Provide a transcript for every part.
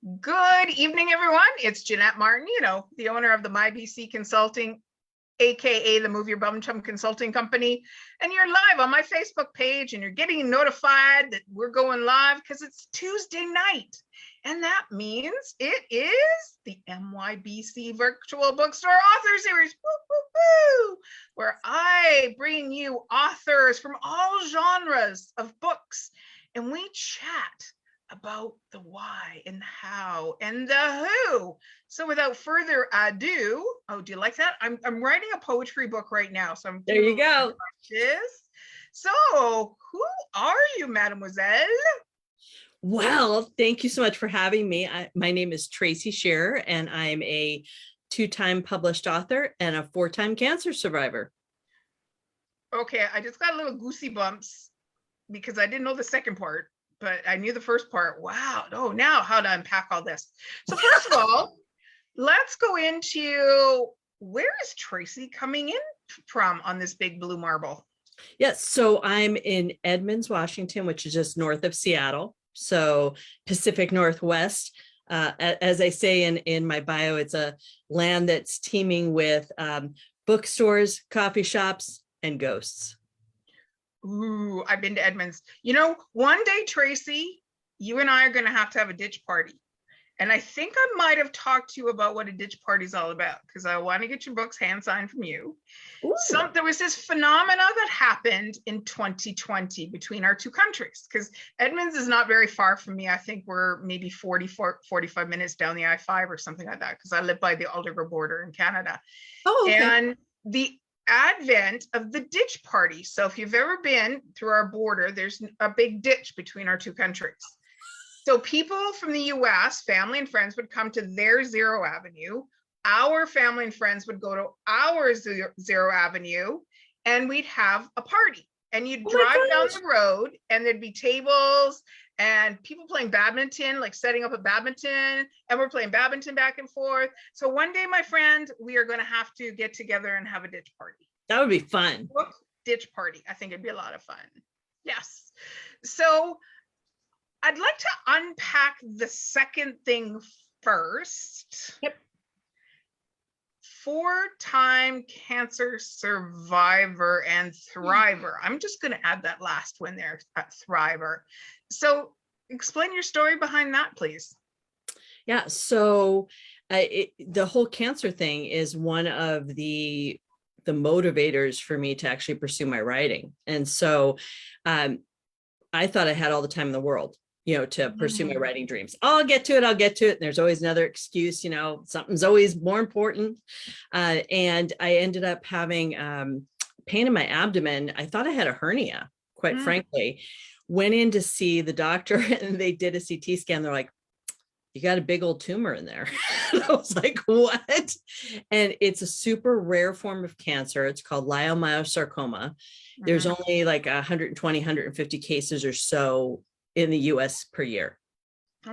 Good evening, everyone. It's Jeanette Martin, the owner of the MYBC Consulting, aka the Move Your Bum Chum Consulting Company. And you're live on my Facebook page and you're getting notified that we're going live because it's Tuesday night. And that means it is the MYBC Virtual Bookstore Author Series, where I bring you authors from all genres of books and we chat about the why and the how and the who. So without further ado, do you like that? I'm writing a poetry book right now. So there you go. So who are you, mademoiselle? Well, thank you so much for having me. My name is Tracey Shearer, and I'm a 2-time published author and a 4-time cancer survivor. Okay, I just got a little goosey bumps because I didn't know the second part, but I knew the first part. Wow. Oh, now how to unpack all this. So first of all, let's go into where is Tracey coming in from on this big blue marble? Yes. So I'm in Edmonds, Washington, which is just north of Seattle. So Pacific Northwest. As I say in my bio, it's a land that's teeming with bookstores, coffee shops, and ghosts. Ooh, I've been to Edmonds. One day, Tracey, you and I are going to have a ditch party. And I think I might have talked to you about what a ditch party is all about because I want to get your books hand signed from you. There was this phenomena that happened in 2020 between our two countries because Edmonds is not very far from me. I think we're maybe 45 minutes down the I-5 or something like that because I live by the Aldergrove border in Canada. Oh, okay. And the advent of the ditch party. So if you've ever been through our border, there's a big ditch between our two countries. So people from the US, family and friends, would come to their Zero Avenue. Our family and friends would go to our Zero Avenue and we'd have a party. And you'd drive down the road and there'd be tables and people playing badminton, like setting up a badminton, and we're playing badminton back and forth. So one day, my friend, we are going to have to get together and have a ditch party. That would be fun. Book ditch party. I think it'd be a lot of fun. Yes. So I'd like to unpack the second thing first. Yep. 4-time cancer survivor and thriver. I'm just going to add that last one there, thriver. So explain your story behind that, please. Yeah. So the whole cancer thing is one of the motivators for me to actually pursue my writing. And so I thought I had all the time in the world, to pursue my writing dreams. I'll get to it. And there's always another excuse, something's always more important. And I ended up having pain in my abdomen. I thought I had a hernia, quite frankly. Went in to see the doctor and they did a CT scan. They're like, you got a big old tumor in there. And I was like, what? And it's a super rare form of cancer. It's called leiomyosarcoma. There's only like 120, 150 cases or so in the US per year.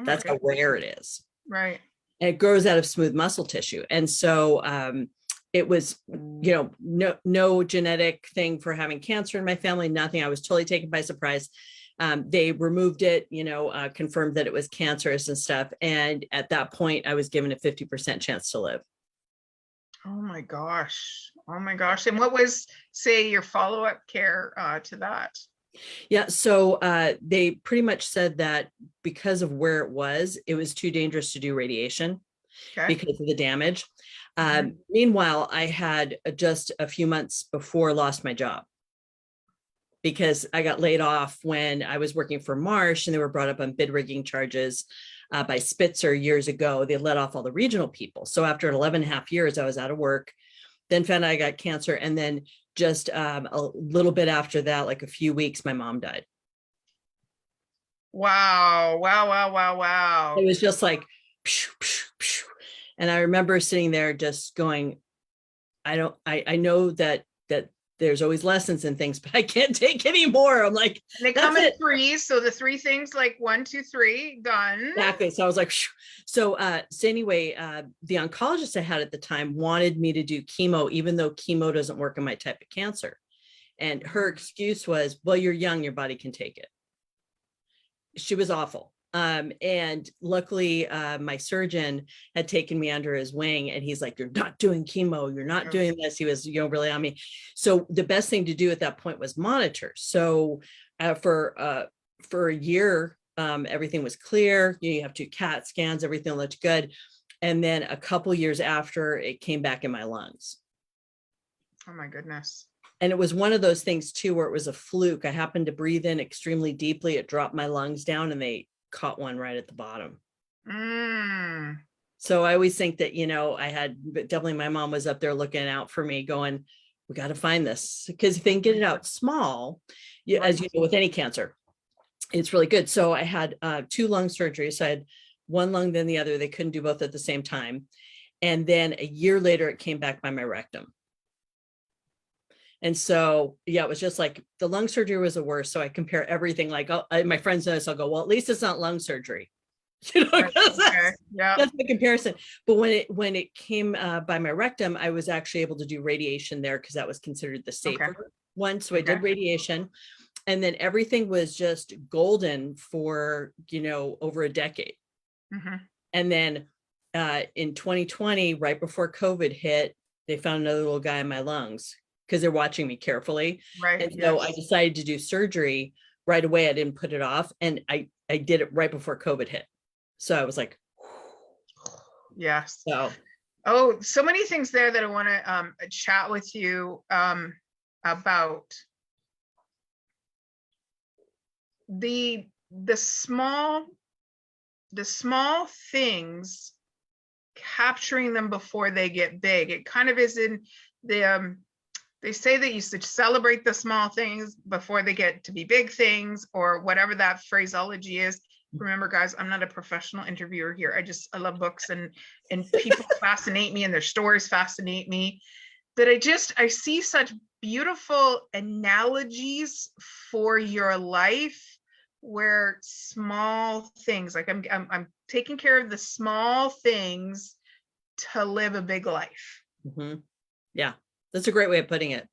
That's how rare it is. Right. And it grows out of smooth muscle tissue. And so it was, no genetic thing for having cancer in my family, nothing. I was totally taken by surprise. They removed it, confirmed that it was cancerous and stuff. And at that point, I was given a 50% chance to live. Oh my gosh. And what was, say, your follow-up care to that? Yeah. So they pretty much said that because of where it was too dangerous to do radiation because of the damage. Meanwhile, I had just a few months before lost my job because I got laid off when I was working for Marsh and they were brought up on bid rigging charges by Spitzer years ago. They let off all the regional people. So after 11.5 years, I was out of work, then found out I got cancer. And then just a little bit after that, like a few weeks, my mom died. Wow. It was just like, phew, phew, phew. And I remember sitting there just going, I know that there's always lessons and things, but I can't take any more. I'm like, and they come in threes. So the 3 things, like 1, 2, 3, done. Exactly. So I was like, phew. So anyway, the oncologist I had at the time wanted me to do chemo, even though chemo doesn't work in my type of cancer. And her excuse was, well, you're young, your body can take it. She was awful. And luckily, my surgeon had taken me under his wing, and he's like, "You're not doing chemo. You're not doing this." He was, really on me. So the best thing to do at that point was monitor. So for a year, everything was clear. You have 2 CAT scans, everything looked good. And then a couple years after, it came back in my lungs. Oh my goodness. And it was one of those things too, where it was a fluke. I happened to breathe in extremely deeply. It dropped my lungs down, and they caught one right at the bottom. So I always think that, but definitely my mom was up there looking out for me, going, we got to find this, because if they can get it out small, as you know, with any cancer, it's really good. So I had 2 lung surgeries. I had one lung, then the other. They couldn't do both at the same time. And then a year later, it came back by my rectum. And so, it was just like the lung surgery was the worst. So I compare everything, like, my friends know this, I'll go, well, at least it's not lung surgery. That's the comparison. But when it came by my rectum, I was actually able to do radiation there, because that was considered the safer one. So I did radiation, and then everything was just golden for, over a decade. And then in 2020, right before COVID hit, they found another little guy in my lungs, because they're watching me carefully. And so I decided to do surgery right away. I didn't put it off. And I did it right before COVID hit. So I was like, yes. So, so many things there that I want to chat with you about. The small things, capturing them before they get big. It kind of is in the they say that you should celebrate the small things before they get to be big things, or whatever that phraseology is. Remember, guys, I'm not a professional interviewer here. I love books, and people fascinate me, and their stories fascinate me. That I see such beautiful analogies for your life, where small things, like I'm taking care of the small things to live a big life. Yeah, that's a great way of putting it.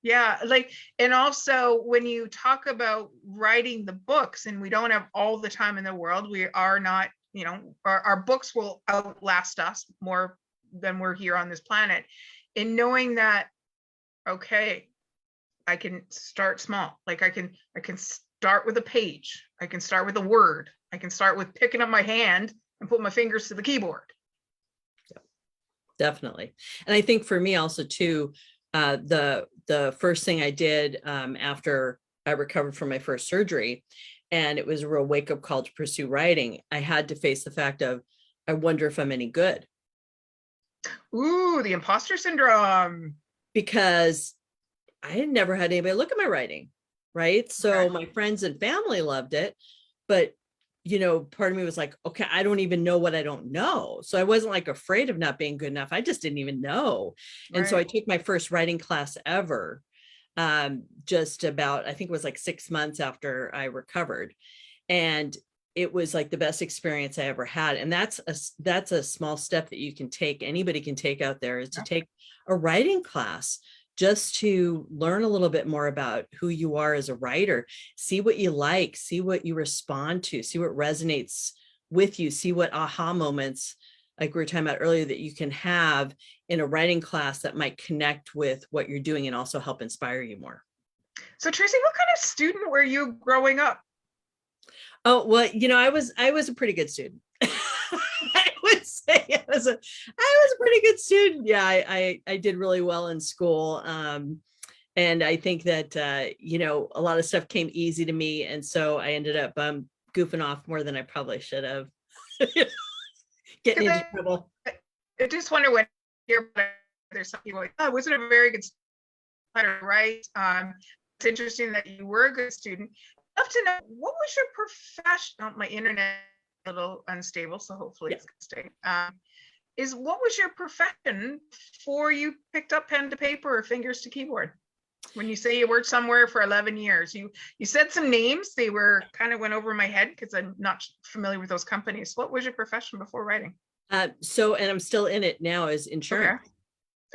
Yeah, like, and also when you talk about writing the books, and we don't have all the time in the world, we are not, our books will outlast us more than we're here on this planet. In knowing that, okay, I can start small. Like I can start with a page. I can start with a word. I can start with picking up my hand and put my fingers to the keyboard. Yeah, definitely. And I think for me also too, the first thing I did after I recovered from my first surgery, and it was a real wake-up call to pursue writing, I had to face the fact of, I wonder if I'm any good. Ooh, the imposter syndrome. Because I had never had anybody look at my writing, right? So my friends and family loved it, but part of me was like, okay, I don't even know what I don't know. So I wasn't like afraid of not being good enough. I just didn't even know. And so I took my first writing class ever, just about, I think it was like 6 months after I recovered. And it was like the best experience I ever had. And that's a small step that you can take, anybody can take out there, is to take a writing class, just to learn a little bit more about who you are as a writer, see what you like, see what you respond to, see what resonates with you, see what aha moments, like we were talking about earlier, that you can have in a writing class that might connect with what you're doing and also help inspire you more. So Tracey, what kind of student were you growing up? Oh, well, I was a pretty good student. I would say I was a pretty good student. Yeah, I did really well in school. And I think that, a lot of stuff came easy to me. And so I ended up goofing off more than I probably should have. Getting into trouble. I just wonder when there's some people like, oh, wasn't a very good student, right? It's interesting that you were a good student. I'd love to know, what was your profession? Oh, my internet is a little unstable, so hopefully it's going to stay. What was your profession before you picked up pen to paper or fingers to keyboard? When you say you worked somewhere for 11 years, you said some names. They were kind of went over my head because I'm not familiar with those companies. What was your profession before writing? And I'm still in it now, as insurance.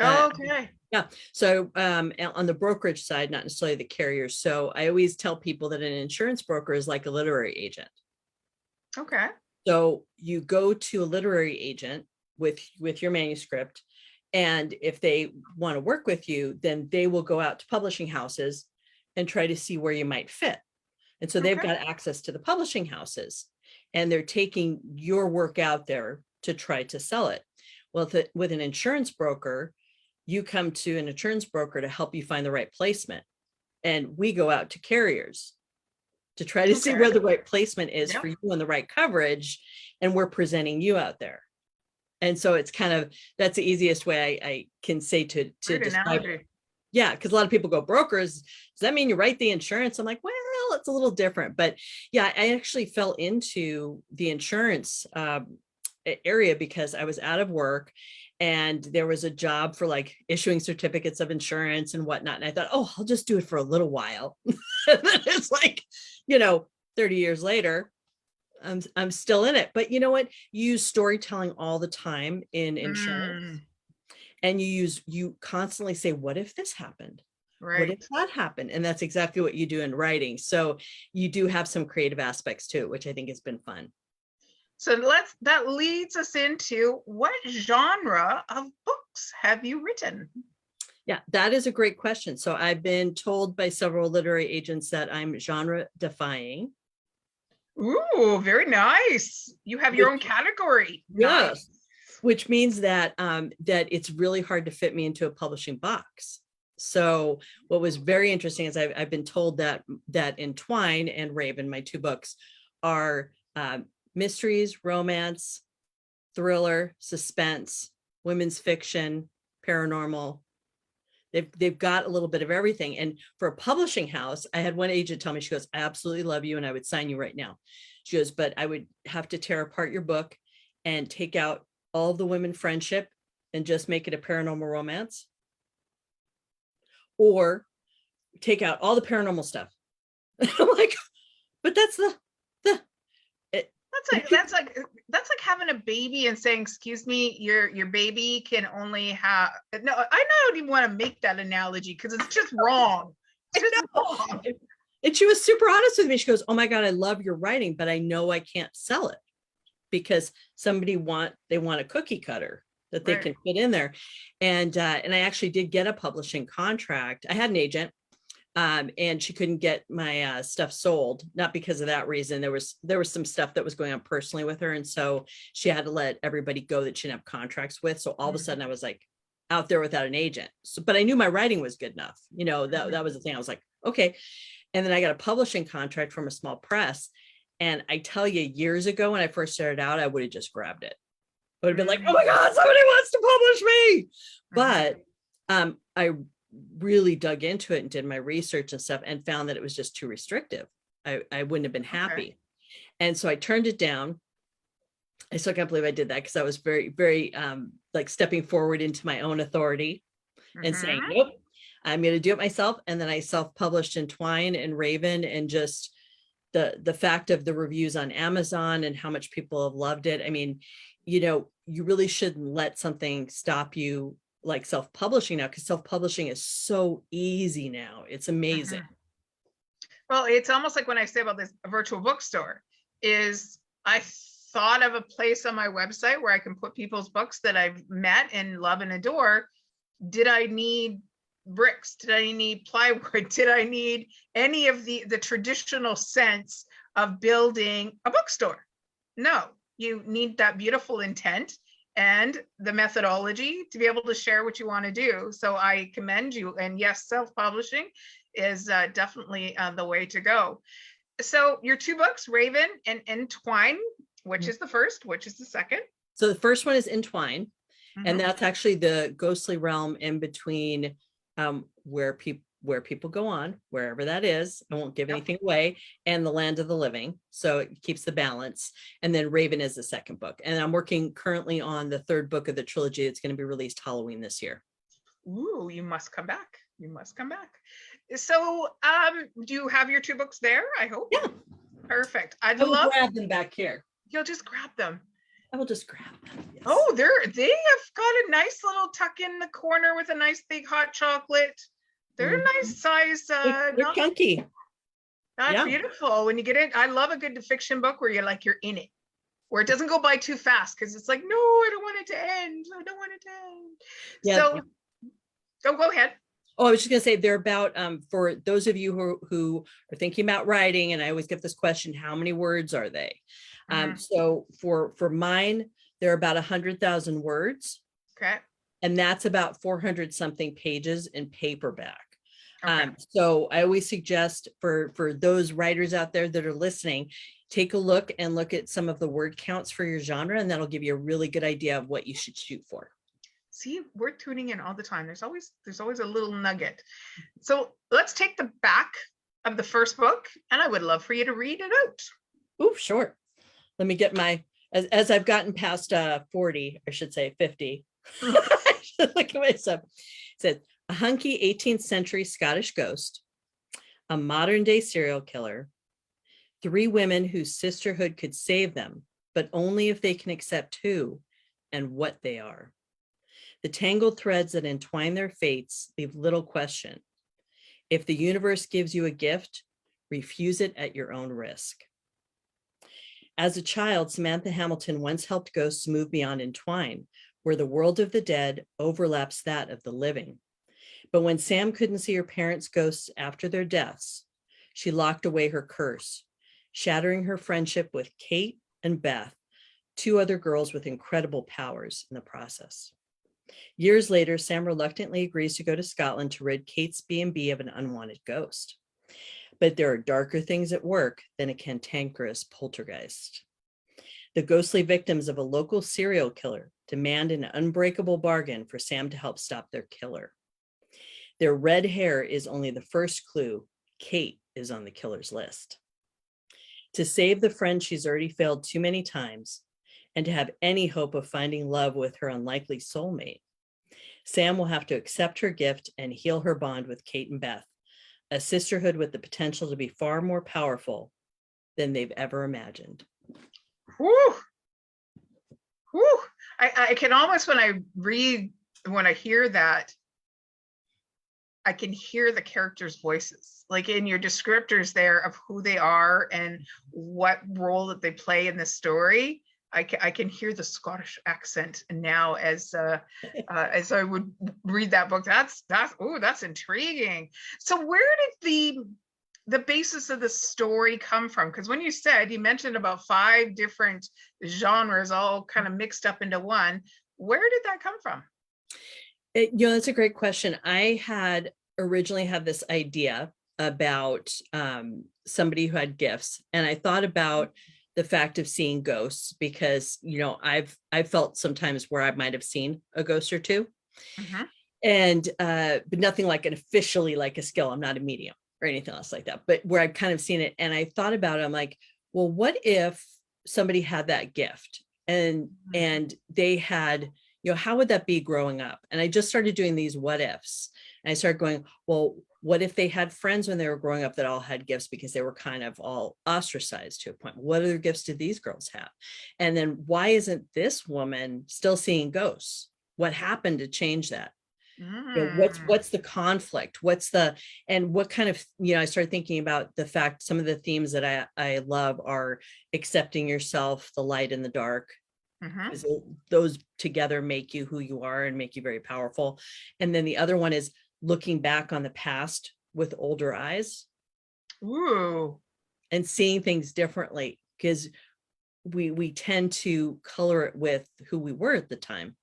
Okay. Yeah. So on the brokerage side, not necessarily the carriers. So I always tell people that an insurance broker is like a literary agent. Okay. So you go to a literary agent with your manuscript, and if they want to work with you, then they will go out to publishing houses and try to see where you might fit. And so they've Okay. got access to the publishing houses, and they're taking your work out there to try to sell it. Well, with an insurance broker, you come to an insurance broker to help you find the right placement. And we go out to carriers to try to see Okay. where the right placement is Yep. for you and the right coverage. And we're presenting you out there. And so it's kind of, that's the easiest way I can say to Great describe it. analogy. Yeah, because a lot of people go, brokers, does that mean you write the insurance? I'm like, well, it's a little different. But yeah, I actually fell into the insurance area because I was out of work, and there was a job for like issuing certificates of insurance and whatnot. And I thought, oh, I'll just do it for a little while. And then it's like, 30 years later, I'm still in it. But you know what? You use storytelling all the time in insurance. Mm, And you constantly say, what if this happened? What if right. that happened? And that's exactly what you do in writing. So you do have some creative aspects to it, which I think has been fun. So that leads us into, what genre of books have you written? Yeah, that is a great question. So I've been told by several literary agents that I'm genre defying. Ooh, very nice. You have your own category. Yes. Nice. Which means that that it's really hard to fit me into a publishing box. So what was very interesting is I've been told that Entwine and Raven, my two books, are mysteries, romance, thriller, suspense, women's fiction, paranormal. They've got a little bit of everything. And for a publishing house, I had one agent tell me, she goes, I absolutely love you and I would sign you right now. She goes, but I would have to tear apart your book and take out all the women friendship and just make it a paranormal romance, or take out all the paranormal stuff. I'm like, but that's that's like having a baby and saying, excuse me, your baby can only have, no, I don't even want to make that analogy because it's just wrong. It's just wrong. And she was super honest with me. She goes, oh my God, I love your writing, but I know I can't sell it because they want a cookie cutter that they can fit in there. And I actually did get a publishing contract. I had an agent, and she couldn't get my stuff sold, not because of that reason. There was some stuff that was going on personally with her, and so she had to let everybody go that she didn't have contracts with. So all of a sudden, I was like out there without an agent. So, but I knew my writing was good enough. That was the thing. I was like, okay. And then I got a publishing contract from a small press. And I tell you, years ago when I first started out, I would have just grabbed it. I would have been like, oh my God, somebody wants to publish me. But I really dug into it and did my research and stuff and found that it was just too restrictive. I wouldn't have been happy. Okay. And so I turned it down. I still can't believe I did that because I was very, very like stepping forward into my own authority and saying, nope, I'm going to do it myself. And then I self-published Entwine and Raven, and just the fact of the reviews on Amazon and how much people have loved it. I mean, you really shouldn't let something stop you, like self-publishing now, because self-publishing is so easy now. It's amazing. Well, it's almost like when I say about this virtual bookstore, is I thought of a place on my website where I can put people's books that I've met and love and adore. Did I need bricks? Did I need plywood? Did I need any of the traditional sense of building a bookstore? No, you need that beautiful intent and the methodology to be able to share what you want to do. So I commend you. And yes, self-publishing is definitely the way to go. So your two books, Raven and Entwine, which is the first, which is the second? So the first one is Entwine, and that's actually the ghostly realm in between where people go on, wherever that is. I won't give anything away, and the land of the living. So it keeps the balance. And then Raven is the second book. And I'm working currently on the third book of the trilogy. It's going to be released Halloween this year. Ooh, you must come back. You must come back. So do you have your two books there? I hope. Yeah. Perfect. I will grab them back here. You'll just grab them. I will just grab them. Yes. Oh, they have got a nice little tuck in the corner with a nice big hot chocolate. They're a nice size. They're chunky. That's Yeah. beautiful. When you get in, I love a good fiction book where you're in it, where it doesn't go by too fast because it's like, no, I don't want it to end. I don't want it to end. Yeah. So, oh, go ahead. Oh, I was just gonna say they're about for those of you who are thinking about writing, and I always get this question, how many words are they? Mhm. So for mine, they're about 100,000 words, Okay. and that's about 400 something pages in paperback. Okay. So I always suggest for those writers out there that are listening, take a look at some of the word counts for your genre, and that'll give you a really good idea of what you should shoot for. See, we're tuning in all the time. There's always a little nugget. So let's take the back of the first book, and I would love for you to read it out. Oh, sure. Let me get my, as I've gotten past 40, I should say 50. I should look at myself. It said, a hunky 18th century Scottish ghost, a modern day serial killer, 3 women whose sisterhood could save them, but only if they can accept who and what they are. The tangled threads that entwine their fates leave little question. If the universe gives you a gift, refuse it at your own risk. As a child, Samantha Hamilton once helped ghosts move beyond Entwine, where the world of the dead overlaps that of the living. But when Sam couldn't see her parents' ghosts after their deaths, she locked away her curse, shattering her friendship with Kate and Beth, 2 other girls with incredible powers in the process. Years later, Sam reluctantly agrees to go to Scotland to rid Kate's B&B of an unwanted ghost. But there are darker things at work than a cantankerous poltergeist. The ghostly victims of a local serial killer demand an unbreakable bargain for Sam to help stop their killer. Their red hair is only the first clue. Kate is on the killer's list. To save the friend she's already failed too many times, and to have any hope of finding love with her unlikely soulmate, Sam will have to accept her gift and heal her bond with Kate and Beth, a sisterhood with the potential to be far more powerful than they've ever imagined. Whew. Whew. I can almost, when I hear that, I can hear the characters' voices, like in your descriptors there of who they are and what role that they play in the story. I can hear the Scottish accent now as I would read that book. That's intriguing. So where did the basis of the story come from? Because when you mentioned about 5 different genres all kind of mixed up into one, where did that come from? That's a great question. I had originally had this idea about somebody who had gifts, and I thought about the fact of seeing ghosts because, I've felt sometimes where I might have seen a ghost or 2, and but nothing like an officially like a skill. I'm not a medium or anything else like that, but where I've kind of seen it, and I thought about it. I'm like, well, what if somebody had that gift and they had, how would that be growing up? And I just started doing these what ifs. And I started going, well, what if they had friends when they were growing up that all had gifts because they were kind of all ostracized to a point? What other gifts did these girls have? And then why isn't this woman still seeing ghosts? What happened to change that? What's the conflict? And what kind of, I started thinking about the fact some of the themes that I love are accepting yourself, the light and the dark. Those together make you who you are and make you very powerful. And then the other one is looking back on the past with older eyes. Ooh. And seeing things differently, because we tend to color it with who we were at the time,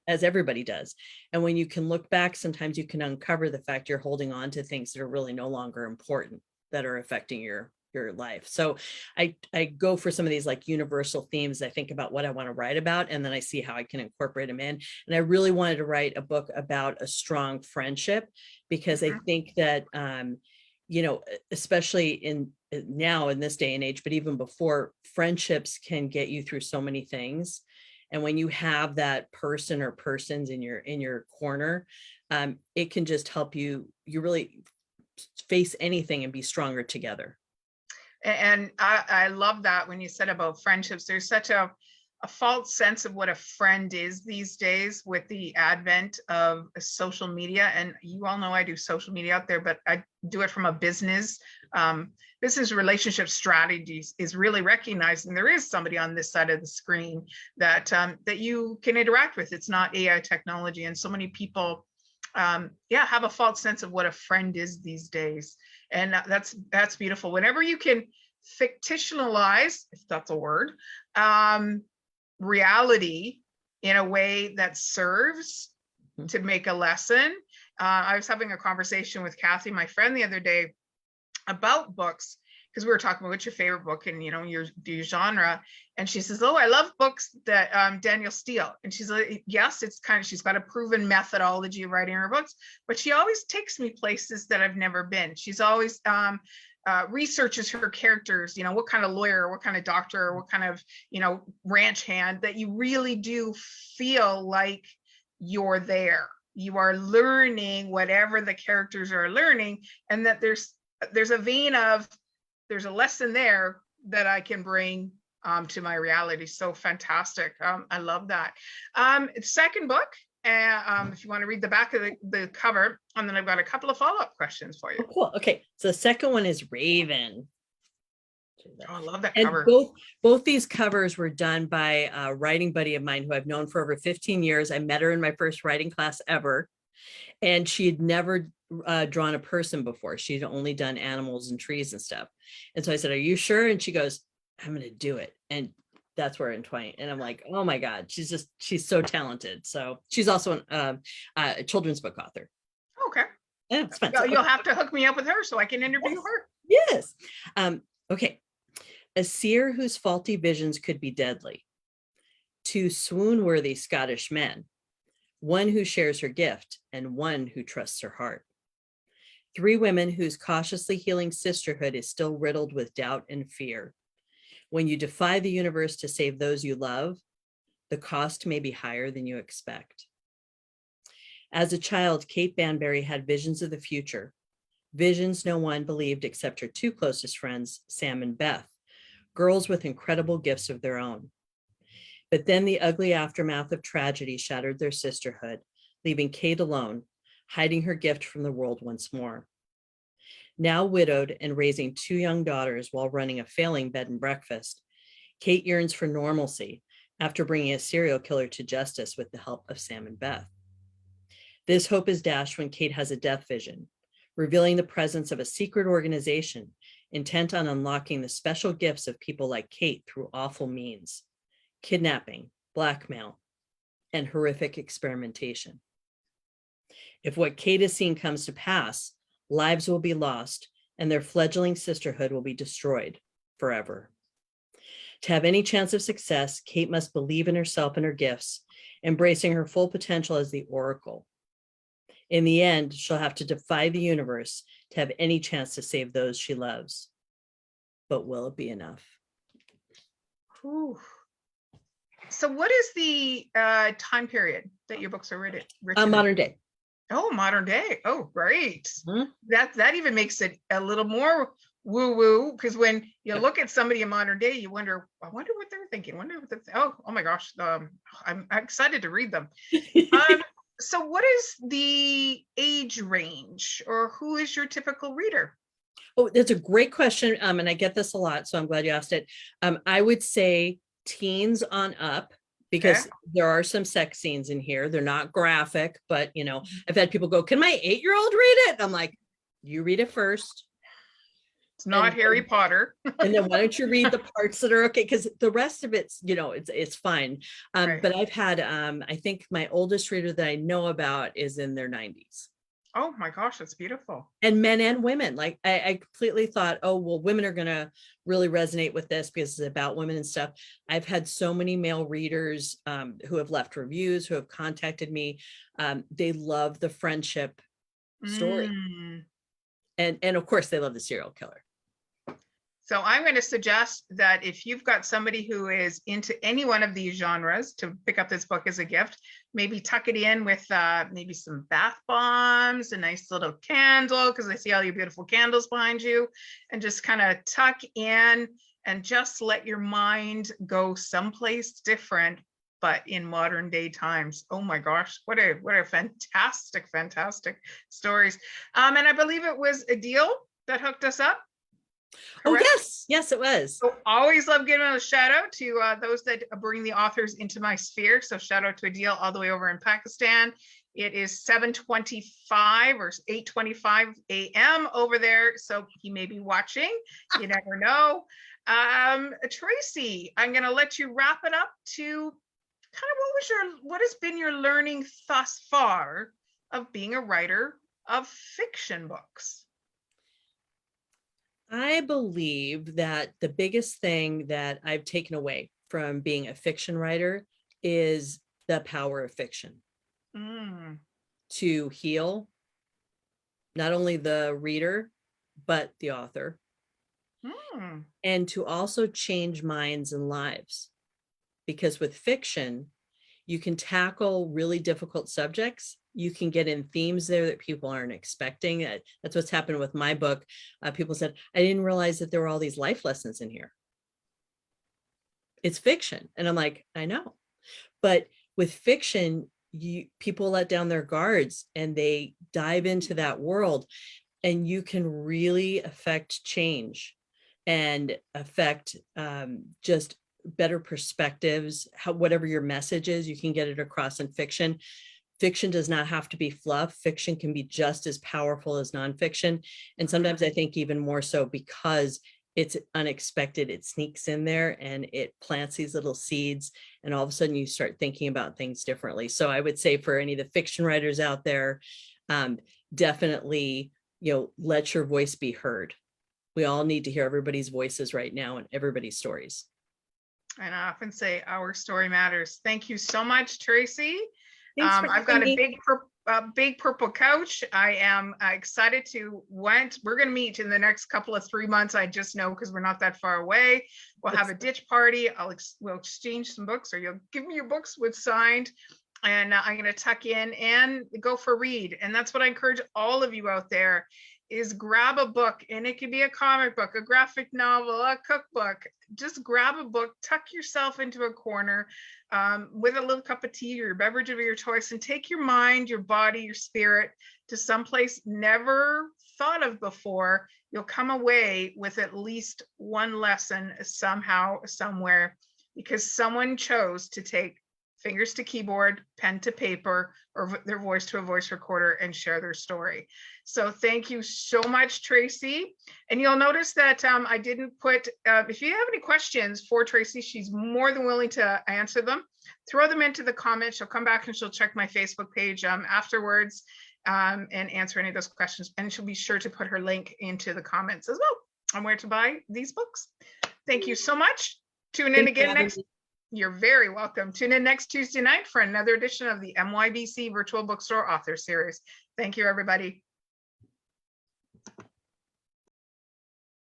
as everybody does. And when you can look back, sometimes you can uncover the fact you're holding on to things that are really no longer important, that are affecting your life. So I go for some of these like universal themes. I think about what I want to write about, and then I see how I can incorporate them in. And I really wanted to write a book about a strong friendship, because I think that, especially in this day and age, but even before, friendships can get you through so many things. And when you have that person or persons in your corner, it can just help you really face anything and be stronger together. And I love that when you said about friendships. There's such a a false sense of what a friend is these days with the advent of social media. And you all know I do social media out there, but I do it from a business. Business relationship strategies is really recognizing there is somebody on this side of the screen that that you can interact with. It's not AI technology, and so many people, have a false sense of what a friend is these days, and that's beautiful. Whenever you can fictionalize, if that's a word, reality in a way that serves to make a lesson. I was having a conversation with Kathy, my friend, the other day about books, because we were talking about what's your favorite book and your genre. And she says, oh, I love books that Danielle Steele. And she's like, yes, it's kind of, she's got a proven methodology of writing her books, but she always takes me places that I've never been. She's always researches her characters, what kind of lawyer, what kind of doctor, what kind of, ranch hand, that you really do feel like you're there. You are learning whatever the characters are learning, and that there's a vein of, there's a lesson there that I can bring to my reality. So fantastic. I love that. Second book, if you want to read the back of the cover, and then I've got a couple of follow-up questions for you. Oh, cool. Okay, so the second one is Raven. Oh, I love that And cover. both these covers were done by a writing buddy of mine who I've known for over 15 years. I met her in my first writing class ever, and she had never drawn a person before. She'd only done animals and trees and stuff. And so I said, are you sure? And she goes, I'm going to do it. And that's where Entwine. And I'm like, oh my God, she's so talented. So she's also a children's book author. Okay. Yeah, it's fun. You'll have to hook me up with her so I can interview her. Yes. Okay. A seer whose faulty visions could be deadly. Two swoon-worthy Scottish men. One who shares her gift and one who trusts her heart. Three women whose cautiously healing sisterhood is still riddled with doubt and fear. When you defy the universe to save those you love, the cost may be higher than you expect. As a child, Kate Banbury had visions of the future, visions no one believed except her two closest friends, Sam and Beth, girls with incredible gifts of their own. But then the ugly aftermath of tragedy shattered their sisterhood, leaving Kate alone, hiding her gift from the world once more. Now widowed and raising two young daughters while running a failing bed and breakfast, Kate yearns for normalcy after bringing a serial killer to justice with the help of Sam and Beth. This hope is dashed when Kate has a death vision, revealing the presence of a secret organization intent on unlocking the special gifts of people like Kate through awful means, kidnapping, blackmail, and horrific experimentation. If what Kate has seen comes to pass, lives will be lost and their fledgling sisterhood will be destroyed forever. To have any chance of success, Kate must believe in herself and her gifts, embracing her full potential as the Oracle. In the end, she'll have to defy the universe to have any chance to save those she loves. But will it be enough? Ooh. So what is the time period that your books are written? Modern day. Oh, modern day. Oh, great. Mm-hmm. That even makes it a little more woo-woo, because when you look at somebody in modern day, you wonder, I wonder what they're thinking. Oh my gosh. I'm excited to read them. So what is the age range, or who is your typical reader? Oh, that's a great question. And I get this a lot, so I'm glad you asked it. I would say teens on up, because there are some sex scenes in here. They're not graphic, but I've had people go, can my 8-year-old read it? I'm like, you read it first. It's not Harry Potter. And then why don't you read the parts that are okay? Because the rest of it's, it's fine. Right. But I've had, I think my oldest reader that I know about is in their 90s. Oh my gosh, that's beautiful. And men and women. Like I completely thought, oh, well, women are going to really resonate with this because it's about women and stuff. I've had so many male readers who have left reviews, who have contacted me. They love the friendship story. And of course, they love the serial killer. So I'm going to suggest that if you've got somebody who is into any one of these genres, to pick up this book as a gift, maybe tuck it in with maybe some bath bombs, a nice little candle, because I see all your beautiful candles behind you, and just kind of tuck in and just let your mind go someplace different, but in modern day times. Oh my gosh, what a fantastic, fantastic stories. And I believe it was Adil that hooked us up. Oh, Correct? yes, it was. So always love giving a shout out to those that bring the authors into my sphere. So shout out to Adil all the way over in Pakistan. It is 7:25 or 8:25 a.m. over there. So he may be watching. You never know. Tracey, I'm going to let you wrap it up to kind of what has been your learning thus far of being a writer of fiction books? I believe that the biggest thing that I've taken away from being a fiction writer is the power of fiction to heal not only the reader, but the author, and to also change minds and lives. Because with fiction, you can tackle really difficult subjects. You can get in themes there that people aren't expecting. That's what's happened with my book. People said, I didn't realize that there were all these life lessons in here. It's fiction. And I'm like, I know. But with fiction, people let down their guards and they dive into that world, and you can really affect change and affect just better perspectives. Whatever your message is, you can get it across in fiction. Fiction does not have to be fluff. Fiction can be just as powerful as nonfiction. And sometimes I think even more so because it's unexpected. It sneaks in there and it plants these little seeds, and all of a sudden you start thinking about things differently. So I would say for any of the fiction writers out there, definitely, let your voice be heard. We all need to hear everybody's voices right now and everybody's stories. And I often say our story matters. Thank you so much, Tracey. I've got a big purple couch. I am excited we're going to meet in the next couple of 3 months. I just know because we're not that far away. We'll have a ditch party. We'll exchange some books, or you'll give me your books with signed, and I'm going to tuck in and go for a read. And that's what I encourage all of you out there, is grab a book, and it could be a comic book, a graphic novel, a cookbook. Just grab a book, tuck yourself into a corner with a little cup of tea or your beverage of your choice, and take your mind, your body, your spirit to someplace never thought of before. You'll come away with at least one lesson somehow, somewhere, because someone chose to take fingers to keyboard, pen to paper, or their voice to a voice recorder and share their story. So thank you so much, Tracey. And you'll notice that I didn't put, if you have any questions for Tracey, she's more than willing to answer them. Throw them into the comments. She'll come back and she'll check my Facebook page afterwards and answer any of those questions. And she'll be sure to put her link into the comments as well on where to buy these books. Thank you so much. Tune in again next. You're very welcome. Tune in next Tuesday night for another edition of the MYBC Virtual Bookstore Author Series. Thank you, everybody.